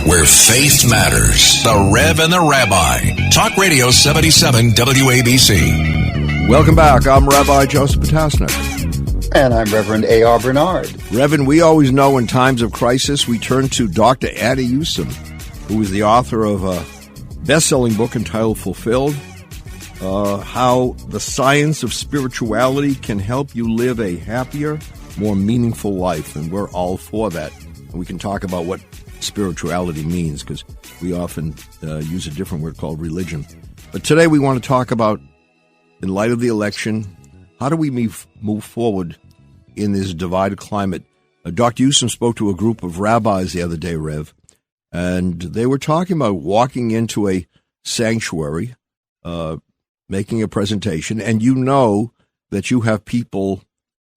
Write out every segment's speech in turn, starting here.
where faith matters. The Rev and the Rabbi. Talk Radio 77 WABC. Welcome back. I'm Rabbi Joseph Potasnik. And I'm Reverend A.R. Bernard. Reverend, we always know in times of crisis we turn to Dr. Yusim, who is the author of a best-selling book entitled Fulfilled, how the science of spirituality can help you live a happier, more meaningful life. And we're all for that. And we can talk about what spirituality means, because we often use a different word called religion. But today we want to talk about, in light of the election, how do we move forward in this divided climate? Dr. Yusim spoke to a group of rabbis the other day, Rev, and they were talking about walking into a sanctuary, making a presentation, and you know that you have people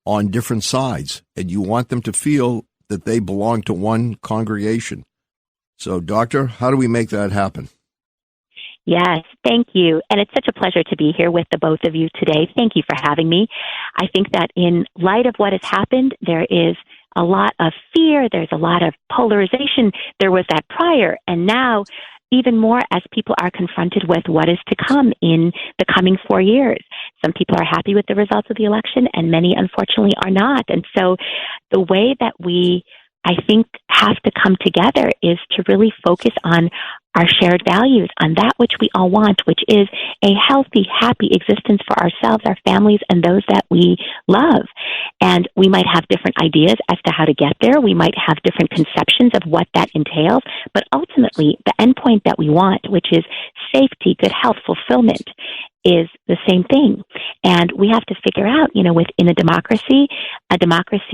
on different sides, and you want them to feel that they belong to one congregation. So, Doctor, how do we make that happen? Yes, thank you. And it's such a pleasure to be here with the both of you today. Thank you for having me. I think that in light of what has happened, there is a lot of fear. There's a lot of polarization. There was that prior. And now, even more as people are confronted with what is to come in the coming 4 years. Some people are happy with the results of the election, and many, unfortunately, are not. And so the way that we, I think, have to come together is to really focus on our shared values, on that which we all want, which is a healthy, happy existence for ourselves, our families, and those that we love. And we might have different ideas as to how to get there. We might have different conceptions of what that entails. But ultimately, the endpoint that we want, which is safety, good health, fulfillment, is the same thing. And we have to figure out, within a democracy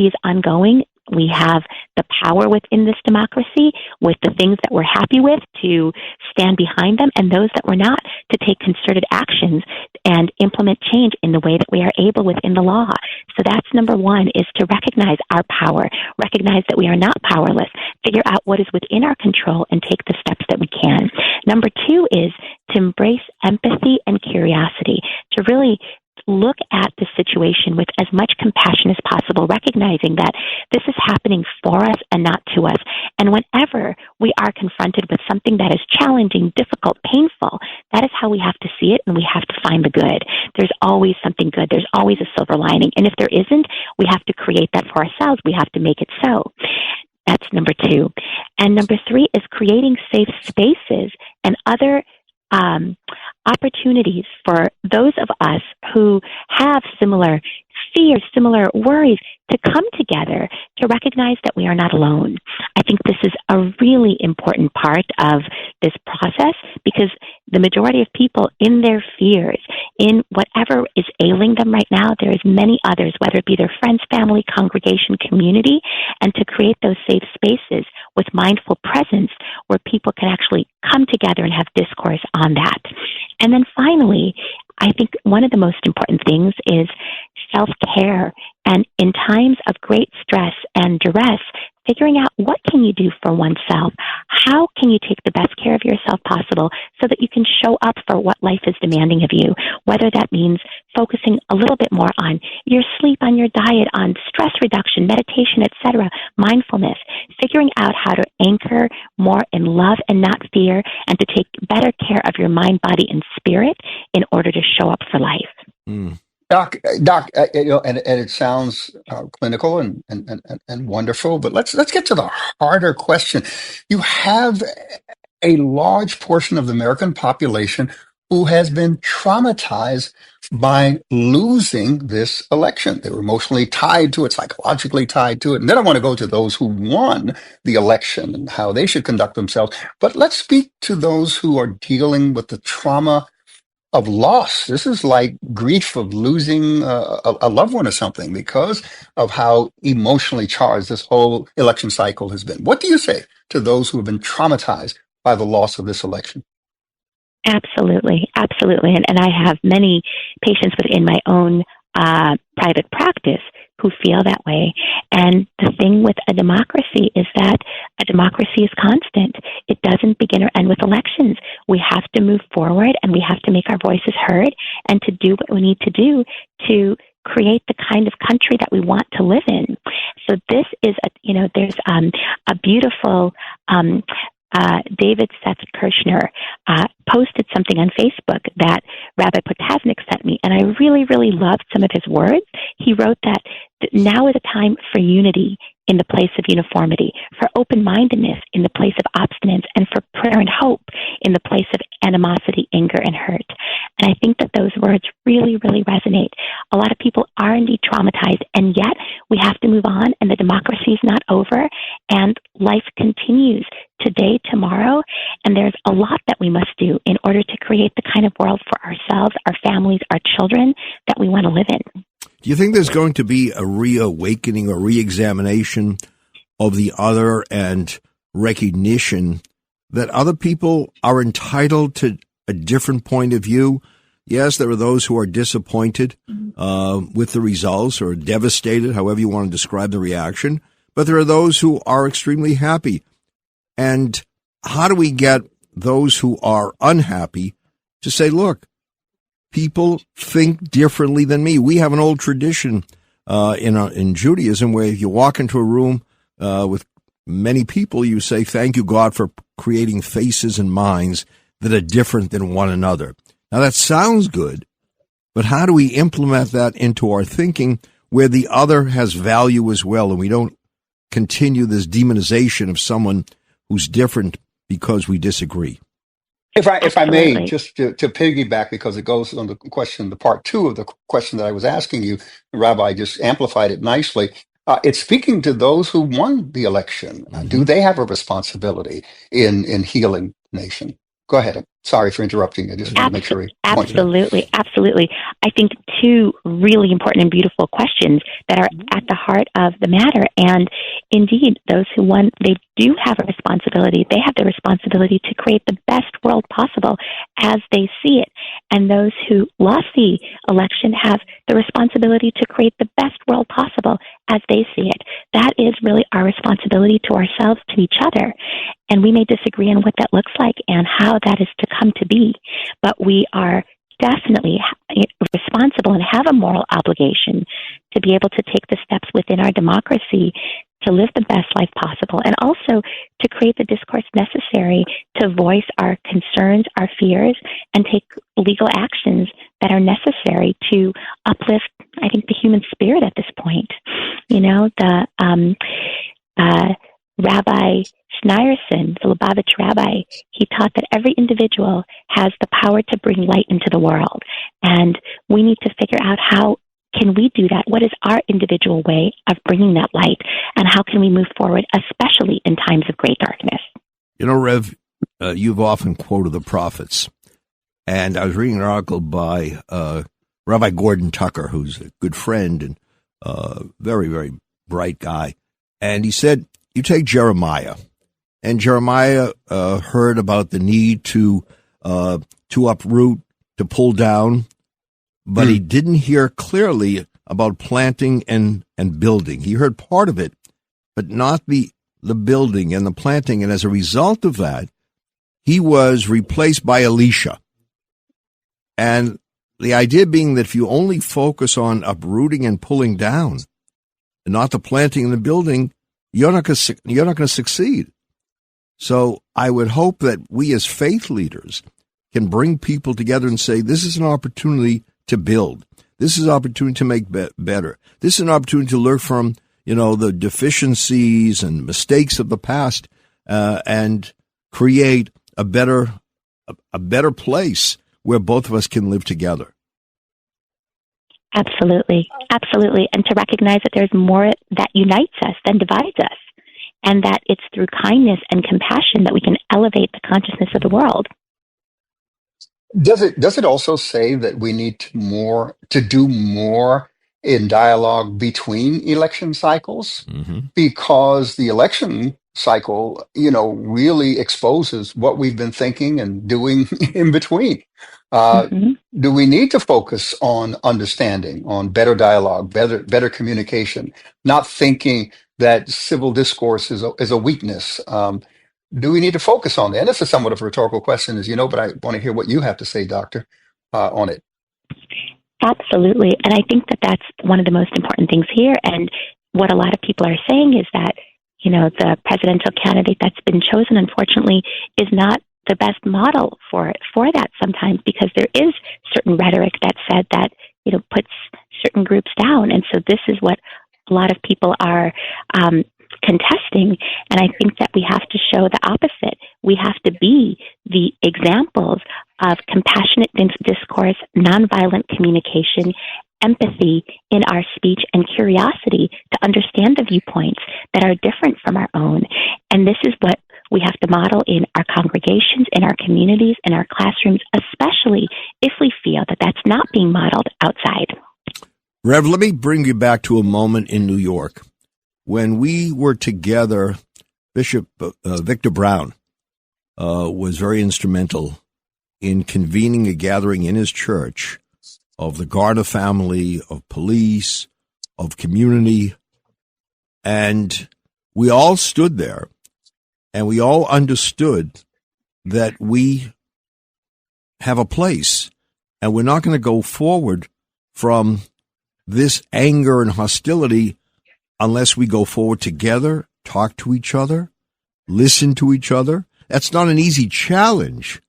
is ongoing. We have the power within this democracy, with the things that we're happy with, to stand behind them, and those that we're not, to take concerted actions and implement change in the way that we are able within the law. So that's number one, is to recognize our power, recognize that we are not powerless, figure out what is within our control, and take the steps that we can. Number two is to embrace empathy and curiosity, to really look at the situation with as much compassion as possible, recognizing that this is happening for us and not to us. And whenever we are confronted with something that is challenging, difficult, painful, that is how we have to see it, and we have to find the good. There's always something good. There's always a silver lining. And if there isn't, we have to create that for ourselves. We have to make it so. That's number two. And number three is creating safe spaces and other opportunities for those of us who have similar fears, similar worries, to come together to recognize that we are not alone. I think this is a really important part of this process, because the majority of people, in their fears, in whatever is ailing them right now, there is many others, whether it be their friends, family, congregation, community, and to create those safe spaces with mindful presence where people can actually come together and have discourse on that. And then finally, I think one of the most important things is self-care. And in times of great stress and duress, figuring out what can you do for oneself? How can you take the best care of yourself possible so that you can show up for what life is demanding of you? Whether that means focusing a little bit more on your sleep, on your diet, on stress reduction, meditation, etc., mindfulness, figuring out how to anchor more in love and not fear, and to take better care of your mind, body, and spirit in order to show up for life. Mm. Doc, and it sounds clinical and wonderful, but let's get to the harder question. You have a large portion of the American population who has been traumatized by losing this election. They were emotionally tied to it, psychologically tied to it. And then I want to go to those who won the election and how they should conduct themselves. But let's speak to those who are dealing with the trauma of loss. This is like grief of losing a loved one or something, because of how emotionally charged this whole election cycle has been. What do you say to those who have been traumatized by the loss of this election? Absolutely. Absolutely. And I have many patients within my own private practice who feel that way. And the thing with a democracy is that a democracy is constant. It doesn't begin or end with elections. We have to move forward, and we have to make our voices heard, and to do what we need to do to create the kind of country that we want to live in. So this is, there's a beautiful David Seth Kirshner posted something on Facebook that Rabbi Potasnik sent me, and I really, really loved some of his words. He wrote that now is a time for unity in the place of uniformity, for open-mindedness in the place of obstinance, and for prayer and hope in the place of animosity, anger, and hurt. And I think that those words really, really resonate. A lot of people are indeed traumatized, and yet we have to move on, and the democracy is not over, and life continues today, tomorrow, and there's a lot that we must do in order to create the kind of world for ourselves, our families, our children that we want to live in. Do you think there's going to be a reawakening or reexamination of the other and recognition that other people are entitled to a different point of view? Yes, there are those who are disappointed with the results or devastated, however you want to describe the reaction, but there are those who are extremely happy. And how do we get those who are unhappy to say, look, people think differently than me? We have an old tradition in Judaism where if you walk into a room with many people, you say, thank you, God, for creating faces and minds that are different than one another. Now, that sounds good, but how do we implement that into our thinking where the other has value as well, and we don't continue this demonization of someone who's different because we disagree? If I may, just to piggyback, because it goes on the question, the part two of the question that I was asking you, Rabbi just amplified it nicely. It's speaking to those who won the election. Do they have a responsibility in healing the nation? Go ahead. Sorry for interrupting. I just want to make sure. Absolutely. I think two really important and beautiful questions that are at the heart of the matter. And indeed, those who won, they do have a responsibility. They have the responsibility to create the best world possible as they see it. And those who lost the election have the responsibility to create the best world possible as they see it. That is really our responsibility to ourselves, to each other. And we may disagree on what that looks like and how that is to come to be, but we are definitely responsible and have a moral obligation to be able to take the steps within our democracy to live the best life possible, and also to create the discourse necessary to voice our concerns, our fears, and take legal actions that are necessary to uplift, I think, the human spirit at this point. You know, Rabbi Schneerson, the Lubavitch rabbi, he taught that every individual has the power to bring light into the world. And we need to figure out how can we do that? What is our individual way of bringing that light? And how can we move forward, especially in times of great darkness? You know, Rev, you've often quoted the prophets. And I was reading an article by Rabbi Gordon Tucker, who's a good friend and very, very bright guy. And he said, you take Jeremiah. And Jeremiah heard about the need to uproot, to pull down, but he didn't hear clearly about planting and building. He heard part of it, but not the building and the planting. And as a result of that, he was replaced by Elisha. And the idea being that if you only focus on uprooting and pulling down, and not the planting and the building, you're not going to succeed. So I would hope that we as faith leaders can bring people together and say, this is an opportunity to build. This is an opportunity to make better. This is an opportunity to learn from, the deficiencies and mistakes of the past, and create a better place where both of us can live together. Absolutely. And to recognize that there's more that unites us than divides us, and that it's through kindness and compassion that we can elevate the consciousness of the world. Does it also say that we need to do more in dialogue between election cycles? Mm-hmm. Because the election cycle, really exposes what we've been thinking and doing in between. Do we need to focus on understanding, on better dialogue, better communication, not thinking that civil discourse is a weakness? Do we need to focus on that? And this is somewhat of a rhetorical question, but I want to hear what you have to say, Doctor, on it. Absolutely. And I think that that's one of the most important things here. And what a lot of people are saying is that the presidential candidate that's been chosen, unfortunately, is not the best model for that sometimes, because there is certain rhetoric that said that, puts certain groups down. And so this is what a lot of people are contesting. And I think that we have to show the opposite. We have to be the examples of compassionate discourse, nonviolent communication, empathy in our speech, and curiosity to understand the viewpoints that are different from our own. And this is what we have to model in our congregations, in our communities, in our classrooms, especially if we feel that that's not being modeled outside. Rev, let me bring you back to a moment in New York. When we were together, Bishop Victor Brown was very instrumental in convening a gathering in his church of the Garner family, of police, of community, and we all stood there. And we all understood that we have a place, and we're not going to go forward from this anger and hostility unless we go forward together, talk to each other, listen to each other. That's not an easy challenge,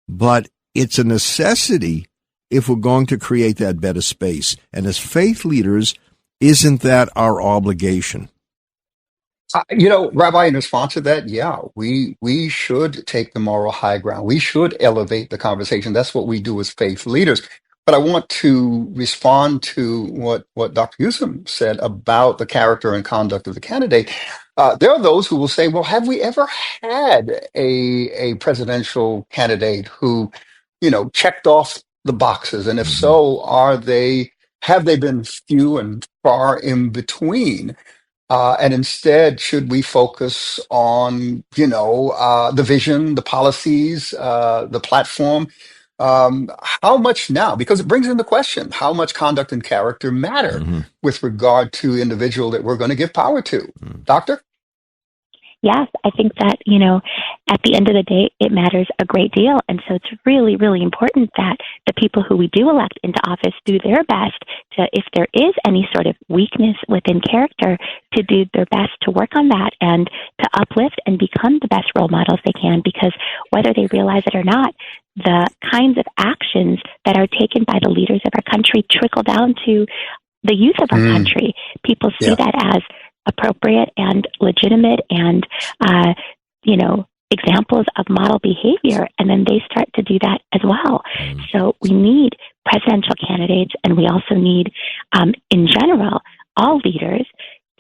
but it's a necessity if we're going to create that better space. And as faith leaders, isn't that our obligation? Rabbi, in response to that, we should take the moral high ground. We should elevate the conversation. That's what we do as faith leaders. But I want to respond to what Dr. Yusim said about the character and conduct of the candidate. There are those who will say, well, have we ever had a presidential candidate who, checked off the boxes? And if so, have they been few and far in between? And instead, should we focus on, the vision, the policies, the platform? How much now? Because it brings into question how much conduct and character matter with regard to individual that we're going to give power to. Doctor? Yes, I think that, at the end of the day, it matters a great deal. And so it's really, really important that the people who we do elect into office do their best to, if there is any sort of weakness within character, to do their best to work on that and to uplift and become the best role models they can, because whether they realize it or not, the kinds of actions that are taken by the leaders of our country trickle down to the youth of our country. People see that as appropriate and legitimate and, examples of model behavior, and then they start to do that as well. So we need presidential candidates, and we also need, in general, all leaders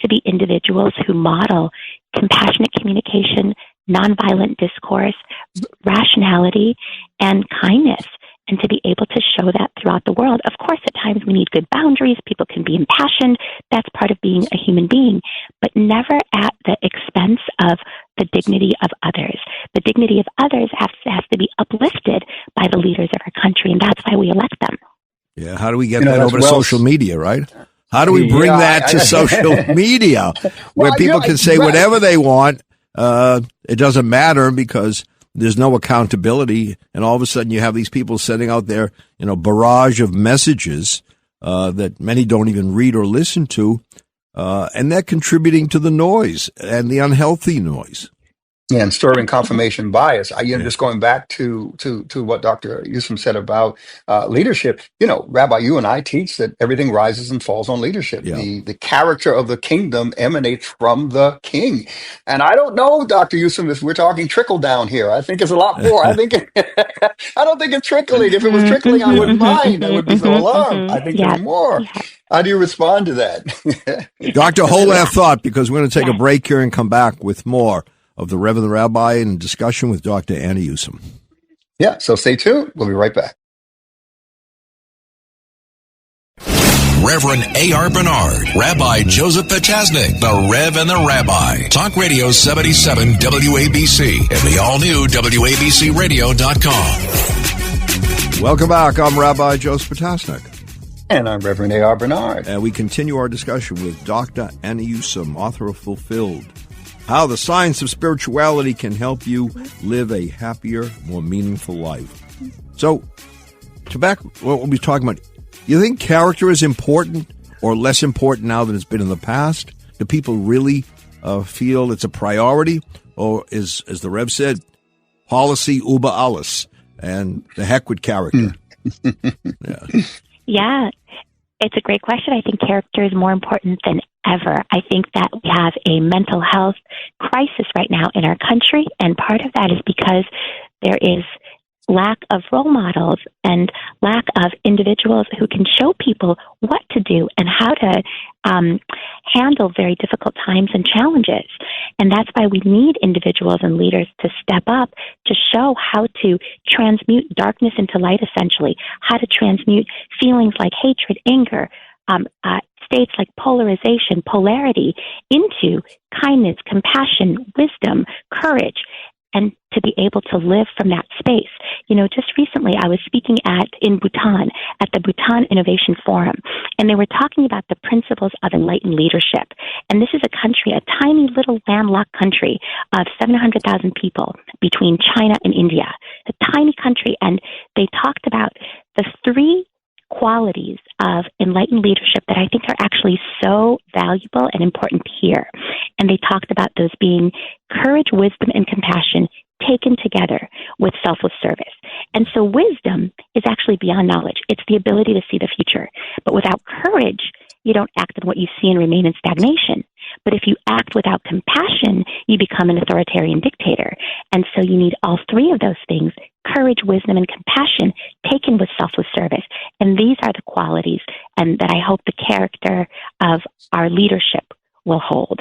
to be individuals who model compassionate communication, nonviolent discourse, rationality, and kindness, and to be able to show that throughout the world. Of course, at times we need good boundaries. People can be impassioned. That's part of being a human being, but never at the expense of the dignity of others. The dignity of others has to be uplifted by the leaders of our country, and that's why we elect them. Yeah, how do we get that over to social media, right? How do we bring that to social media where people can say whatever they want? It doesn't matter because there's no accountability, and all of a sudden you have these people sending out their, barrage of messages that many don't even read or listen to, and they're contributing to the noise and the unhealthy noise. Yeah, and stirring confirmation bias. Just going back to what Dr. Yusim said about leadership. Rabbi, you and I teach that everything rises and falls on leadership. Yeah. The character of the kingdom emanates from the king. And I don't know, Dr. Yusim, if we're talking trickle down here. I think it's a lot more. I don't think it's trickling. If it was trickling, I wouldn't mind. I would be so alarmed. I think there's more. How do you respond to that? Doctor, hold that thought, because we're going to take a break here and come back with more of the Rev and the Rabbi in discussion with Dr. Anna Yusim. Yeah, so stay tuned. We'll be right back. Reverend A.R. Bernard, Rabbi Joseph Potasnik, the Rev and the Rabbi. Talk Radio 77 WABC and the all-new WABCRadio.com. Welcome back. I'm Rabbi Joseph Potasnik. And I'm Reverend A.R. Bernard. And we continue our discussion with Dr. Anna Yusim, author of Fulfilled, How the Science of Spirituality Can Help You Live a Happier, More Meaningful Life. So, to back what we're talking about, you think character is important or less important now than it's been in the past? Do people really feel it's a priority, or is, as the Rev said, policy über alles, and the heck with character? Yeah, it's a great question. I think character is more important than ever. I think that we have a mental health crisis right now in our country, and part of that is because there is lack of role models and lack of individuals who can show people what to do and how to handle very difficult times and challenges. And that's why we need individuals and leaders to step up to show how to transmute darkness into light, essentially, how to transmute feelings like hatred, anger, states like polarization, polarity, into kindness, compassion, wisdom, courage, and to be able to live from that space. You know, just recently I was speaking in Bhutan at the Bhutan Innovation Forum, and they were talking about the principles of enlightened leadership. And this is a country, a tiny little landlocked country of 700,000 people between China and India, a tiny country. And they talked about the three qualities of enlightened leadership that I think are actually so valuable and important here. And they talked about those being courage, wisdom, and compassion taken together with selfless service. And so wisdom is actually beyond knowledge. It's the ability to see the future. But without courage, you don't act on what you see and remain in stagnation. But if you act without compassion, you become an authoritarian dictator. And so you need all three of those things: courage, wisdom, and compassion, taken with selfless service. And these are the qualities and that I hope the character of our leadership will hold.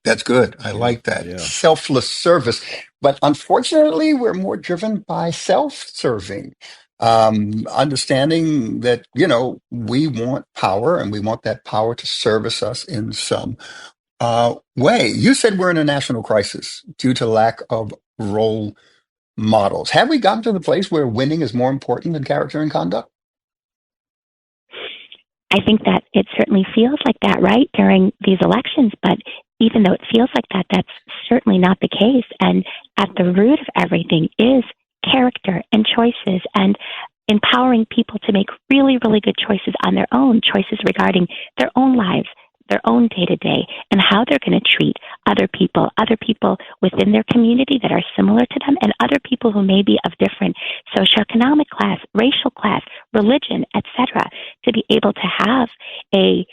That's good. I like that. Yeah. Selfless service. But unfortunately, we're more driven by self-serving. Understanding that, we want power, and we want that power to service us in some way. You said we're in a national crisis due to lack of role models. Have we gotten to the place where winning is more important than character and conduct? I think that it certainly feels like that, right, during these elections. But even though it feels like that, that's certainly not the case. And at the root of everything is character and choices, and empowering people to make really, really good choices on their own, choices regarding their own lives, their own day-to-day, and how they're going to treat other people within their community that are similar to them, and other people who may be of different socioeconomic class, racial class, religion, etc., to be able to have a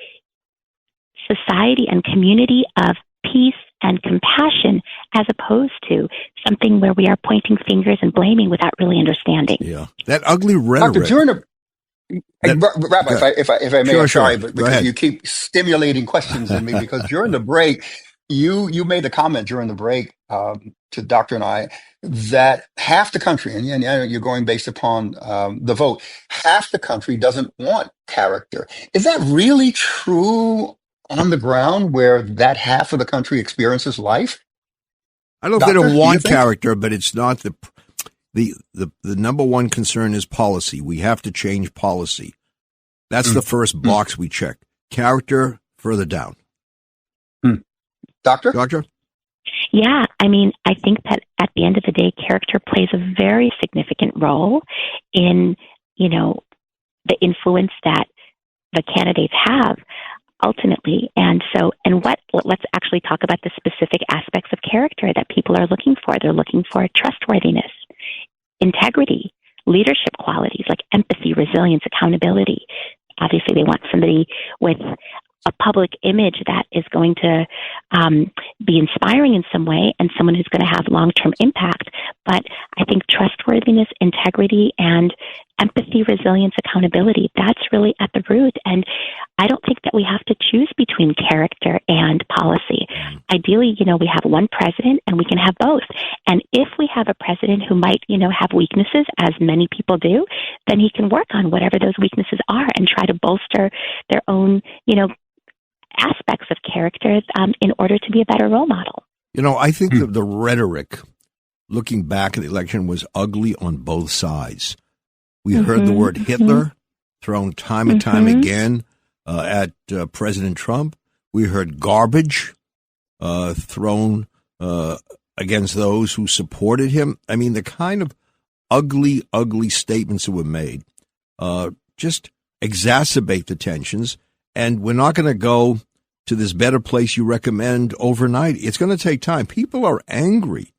society and community of peace and compassion, as opposed to something where we are pointing fingers and blaming without really understanding. Yeah, that ugly rhetoric. Dr. Journer, Rabbi, if I may, Sure, I'm sorry, sure. but because you keep stimulating questions in me, because during the break, you made the comment during the break to Doctor and I that half the country, and you're going based upon the vote, half the country doesn't want character. Is that really true on the ground where that half of the country experiences life? I don't know if they don't want character, but it's not the number one concern is policy. We have to change policy. That's the first box we check. Character further down. Doctor? Yeah, I mean, I think that at the end of the day, character plays a very significant role in, the influence that the candidates have ultimately. And let's actually talk about the specific aspects of character that people are looking for. They're looking for trustworthiness, integrity, leadership qualities like empathy, resilience, accountability. Obviously, they want somebody with a public image that is going to be inspiring in some way, and someone who's going to have long-term impact. But I think trustworthiness, integrity, and empathy, resilience, accountability, that's really at the root. And I don't think that we have to choose between character and policy. Ideally, we have one president and we can have both. And if we have a president who might, have weaknesses, as many people do, then he can work on whatever those weaknesses are and try to bolster their own, aspects of character in order to be a better role model. I think the rhetoric, looking back at the election, was ugly on both sides. We heard the word Hitler thrown time and time again at President Trump. We heard garbage thrown against those who supported him. I mean, the kind of ugly, ugly statements that were made just exacerbate the tensions. And we're not going to go to this better place you recommend overnight. It's going to take time. People are angry,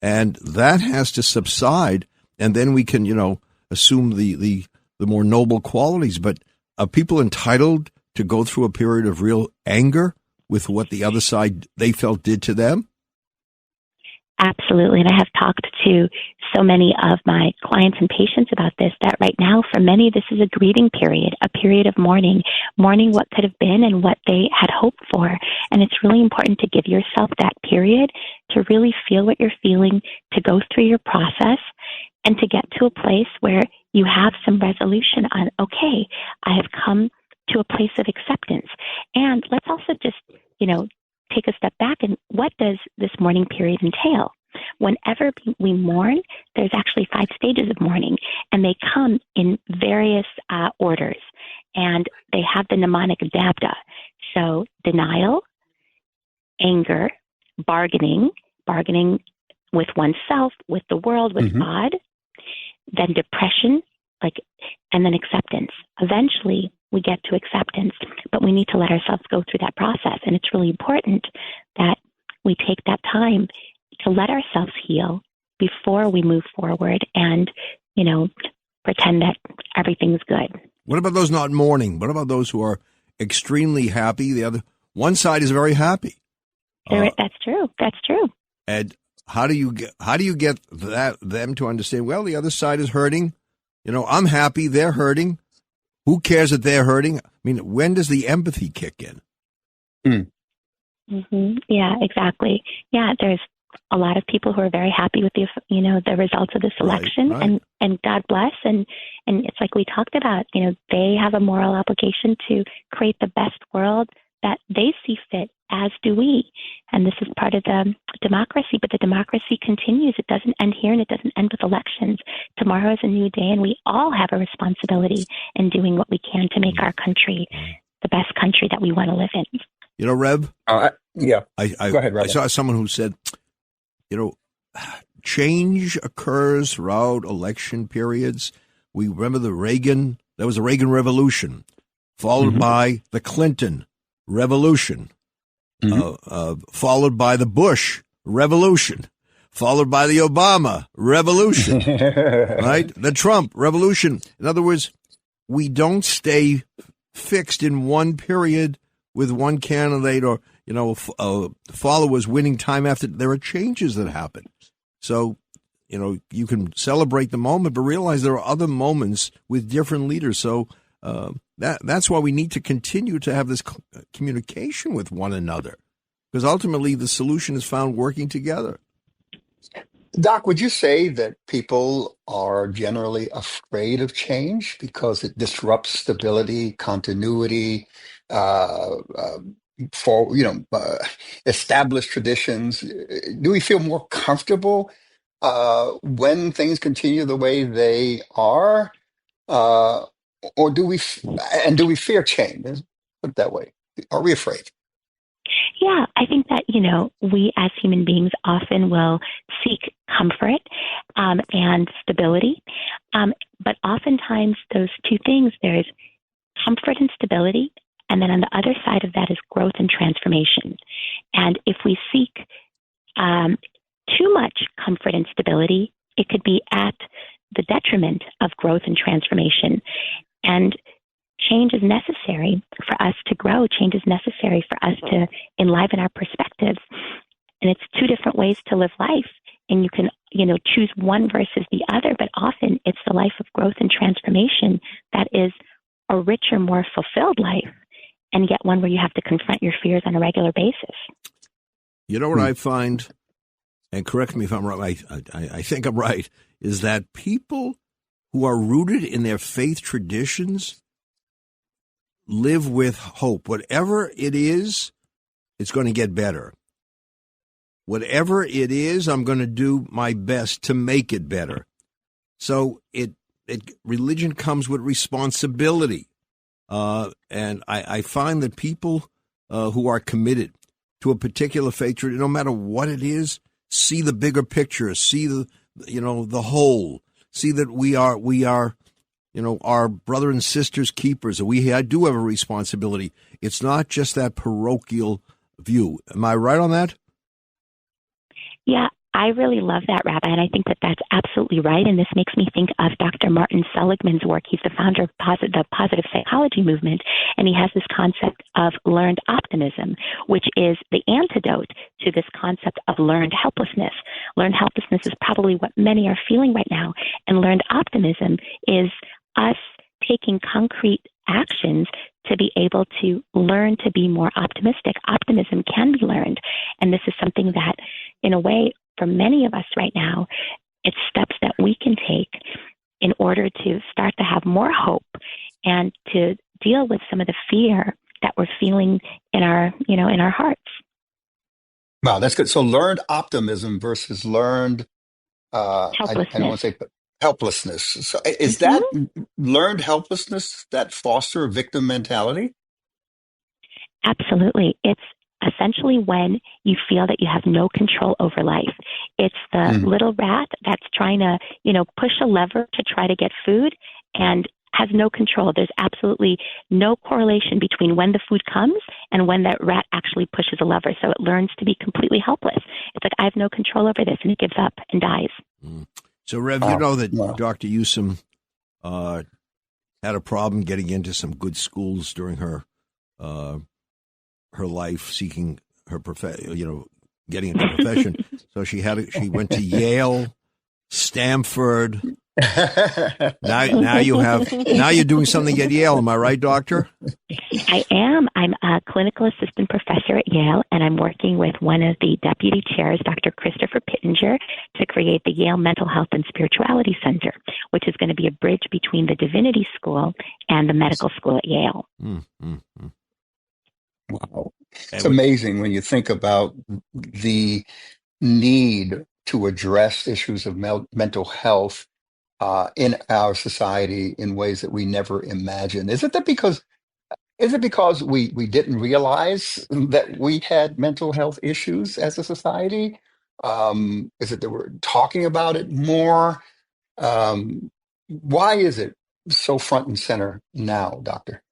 and that has to subside, and then we can, assume the more noble qualities. But are people entitled to go through a period of real anger with what the other side they felt did to them? Absolutely. And I have talked to so many of my clients and patients about this, that right now, for many, this is a grieving period, a period of mourning what could have been and what they had hoped for. And it's really important to give yourself that period to really feel what you're feeling, to go through your process, and to get to a place where you have some resolution on, okay, I have come to a place of acceptance. And let's also just, take a step back, and what does this mourning period entail? Whenever we mourn, there's actually 5 stages of mourning, and they come in various orders, and they have the mnemonic DABDA. So denial, anger, bargaining with oneself, with the world, with God, then depression, and then acceptance. Eventually, we get to acceptance, but we need to let ourselves go through that process. And it's really important that we take that time to let ourselves heal before we move forward and, pretend that everything's good. What about those not mourning? What about those who are extremely happy? One side is very happy. That's true. That's true. And how do you get them to understand, well, the other side is hurting. I'm happy, they're hurting. Who cares that they're hurting? I mean, when does the empathy kick in? Yeah, exactly. Yeah, there's a lot of people who are very happy with the results of this election, right. And God bless. And it's like we talked about, they have a moral obligation to create the best world that they see fit, as do we. And this is part of the democracy, but the democracy continues. It doesn't end here, and it doesn't end with elections. Tomorrow is a new day, and we all have a responsibility in doing what we can to make our country the best country that we want to live in. Rev? Yeah. Go ahead, Rev. I saw someone who said, change occurs throughout election periods. We remember there was a Reagan Revolution, followed by the Clinton Revolution, followed by the Bush Revolution, followed by the Obama Revolution, right? The Trump Revolution. In other words, we don't stay fixed in one period with one candidate or, followers winning time after. There are changes that happen. So, you can celebrate the moment, but realize there are other moments with different leaders. So, that's why we need to continue to have this communication with one another, because ultimately the solution is found working together. Doc, would you say that people are generally afraid of change because it disrupts stability, continuity, established traditions? Do we feel more comfortable when things continue the way they are? Or do we fear change? Let's put it that way. Are we afraid? Yeah, I think that, we as human beings often will seek comfort and stability. But oftentimes those two things, there's comfort and stability. And then on the other side of that is growth and transformation. And if we seek too much comfort and stability, it could be at the detriment of growth and transformation. And change is necessary for us to grow. Change is necessary for us to enliven our perspectives. And it's two different ways to live life. And you can, choose one versus the other, but often it's the life of growth and transformation that is a richer, more fulfilled life, and yet one where you have to confront your fears on a regular basis. You know what I find, and correct me if I'm wrong, I think I'm right, is that people who are rooted in their faith traditions live with hope. Whatever it is, it's going to get better. Whatever it is, I'm going to do my best to make it better. So religion comes with responsibility. And I find that people who are committed to a particular faith tradition, no matter what it is, see the bigger picture, see the whole, see that we are our brother and sisters keepers. I do have a responsibility. It's not just that parochial view. Am I right on that? Yeah, I really love that, Rabbi, and I think that that's absolutely right. And this makes me think of Dr. Martin Seligman's work. He's the founder of the positive psychology movement, and he has this concept of learned optimism, which is the antidote to this concept of learned helplessness. Learned helplessness is probably what many are feeling right now, and learned optimism is us taking concrete actions to be able to learn to be more optimistic. Optimism can be learned, and this is something that, in a way, for many of us right now, it's steps that we can take in order to start to have more hope and to deal with some of the fear that we're feeling in our hearts. Wow, that's good. So learned optimism versus learned, I don't want to say helplessness. So is that learned helplessness that foster a victim mentality? Absolutely. It's essentially when you feel that you have no control over life. It's the little rat that's trying to, push a lever to try to get food and has no control. There's absolutely no correlation between when the food comes and when that rat actually pushes a lever. So it learns to be completely helpless. It's like, I have no control over this, and it gives up and dies. So, Rev, you know that Dr. Yusim had a problem getting into some good schools during her life, seeking her getting into profession. So she went to Yale, Stanford. Now you're doing something at Yale. Am I right, Doctor? I am. I'm a clinical assistant professor at Yale, and I'm working with one of the deputy chairs, Dr. Christopher Pittenger, to create the Yale Mental Health and Spirituality Center, which is going to be a bridge between the Divinity School and the medical school at Yale. Wow. It's amazing when you think about the need to address issues of mental health in our society in ways that we never imagined. Is it because we didn't realize that we had mental health issues as a society? Is it that we're talking about it more? Why is it so front and center now, Doctor?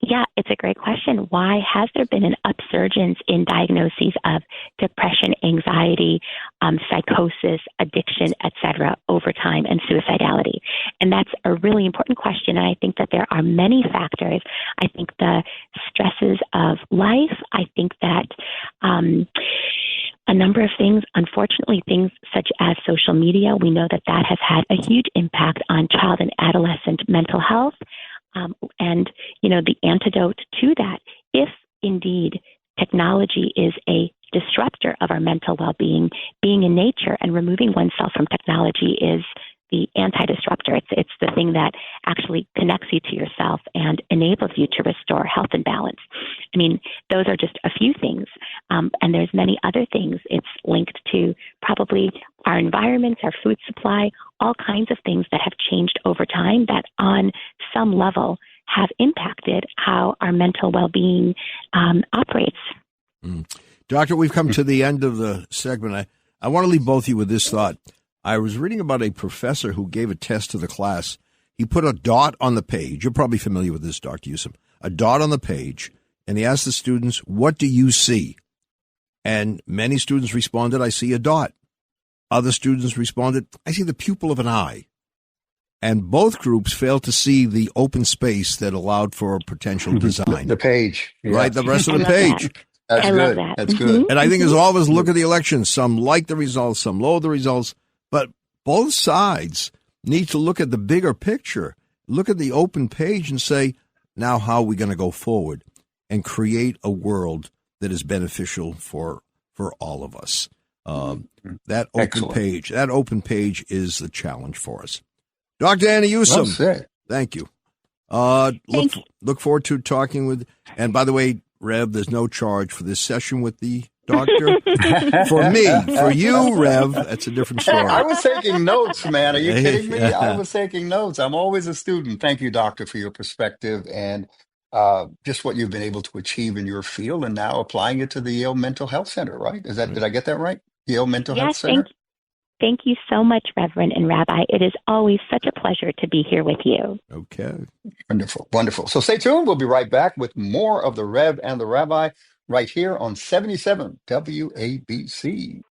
Yeah, it's a great question. Why has there been an upsurgence in diagnoses of depression, anxiety, psychosis, addiction, etc. over time, and suicidality? And that's a really important question. And I think that there are many factors. I think the stresses of life. I think that a number of things, unfortunately, things such as social media, we know that has had a huge impact on child and adolescent mental health. And, the antidote to that, if indeed technology is a disruptor of our mental well-being, being in nature and removing oneself from technology is the anti-disruptor. It's the thing that actually connects you to yourself and enables you to restore health and balance. I mean, those are just a few things. And there's many other things. It's linked to probably our environments, our food supply, all kinds of things that have changed over time that on some level have impacted how our mental well-being operates. Doctor, we've come to the end of the segment. I want to leave both of you with this thought. I was reading about a professor who gave a test to the class. He put a dot on the page. You're probably familiar with this, Dr. Yusim. A dot on the page, and he asked the students, "What do you see?" And many students responded, "I see a dot." Other students responded, "I see the pupil of an eye." And both groups failed to see the open space that allowed for potential design. The page. Yeah. Right, the rest of the page. That's good. That's good. And I think as all of us look at the election, some like the results, some loathe the results, but both sides need to look at the bigger picture, look at the open page and say, now how are we going to go forward and create a world that is beneficial for all of us? That open page is the challenge for us. Dr. Anna Yusim, well thank you. Look forward to talking with, and by the way, Rev, there's no charge for this session with the doctor. For me, for you, Rev, that's a different story. I was taking notes, man. Are you kidding me? I was taking notes. I'm always a student. Thank you, doctor, for your perspective and just what you've been able to achieve in your field and now applying it to the Yale Mental Health Center, right? Did I get that right? Yale Mental Health Center? Thank you so much, Reverend and Rabbi. It is always such a pleasure to be here with you. Okay. Wonderful, wonderful. So stay tuned. We'll be right back with more of the Rev and the Rabbi right here on 77 WABC.